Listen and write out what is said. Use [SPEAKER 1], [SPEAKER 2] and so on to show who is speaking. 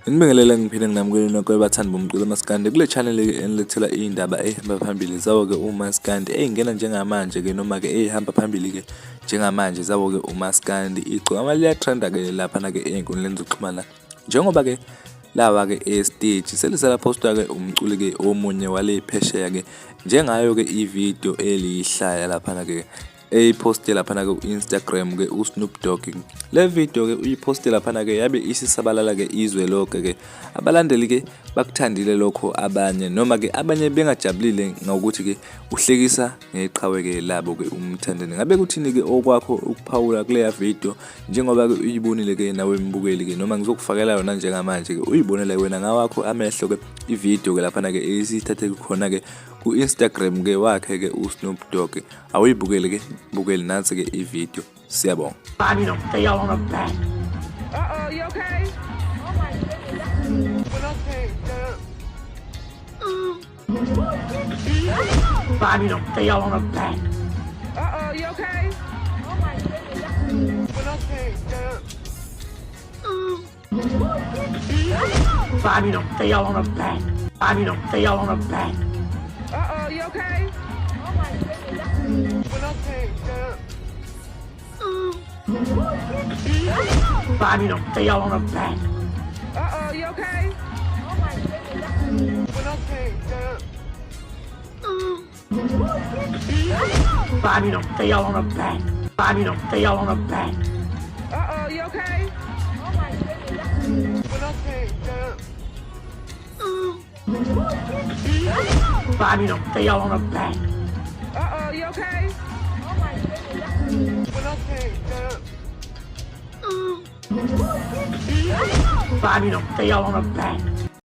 [SPEAKER 1] Ngibingelela ngiphinde nginamukele nonke abathandi bomculo uMaskandi kule channel enilethela indaba ehamba phambili zawo-ke uMaskandi ey'ngena njengamanje-ke noma-ke ey'hamba phambili-ke njengamanje zawo-ke uMaskandi igcokama liyatrenda-ke laphana-ke ey'nkundleni zokuxhumana njengoba-ke lawa-ke estage selisalaphostwa-ke umculi-ke omunye wale phesheya-ke njengayo-ke ividiyo eliyihlaya laphana-ke eyiposte laphana-ke ku-Instagram-ke uSnoop Dogg. Le video-ke uyiposte laphana-ke yabe isisabalala-ke izwe lonke-ke. Abalandeli-ke bakuthandile lokho abanye noma-ke abanye bengajabulile ngokuthi-ke uhlekisa ngeqhawe-ke labo-ke uMthandeni. Ngabe kuthini-ke okwakho ukuphawula kuleya video njengoba-ke uyibonile-ke nawe mbukeli-ke noma ngizokufakela yona njengamanje-ke uyibonele wena ngawakho amehlo-ke ivideo-ke laphana-ke esithathe khona-ke ku-Instagram-ke wakhe-ke uSnoop Dogg. Awuyibukele-ke bukeli nansi-ke ivideo. Siyabonga.
[SPEAKER 2] Bobby, don't stay all on her back.
[SPEAKER 3] Uh-oh, you okay? Oh my goodness. But okay,
[SPEAKER 2] Bobby, don't stay all on her back.
[SPEAKER 3] uh-oh, you okay? Oh my goodness. But okay,
[SPEAKER 2] Bobby, don't stay all on her back. Bobby, don't stay all on her back.
[SPEAKER 3] uh-oh, you okay? Oh my goodness.
[SPEAKER 2] But okay, Bobby, don't stay all on her back.
[SPEAKER 3] Uh-oh, you okay? Oh my goodness.
[SPEAKER 2] But okay, Bobby, don't stay all on her back. Bobby, don't stay all on her back.
[SPEAKER 3] Uh-oh, you okay? Oh my goodness.
[SPEAKER 2] But okay, Bobby, don't stay all on her back.
[SPEAKER 3] Uh-oh, you okay? Oh my goodness.
[SPEAKER 2] But okay, Bobby, don't stay all on her back.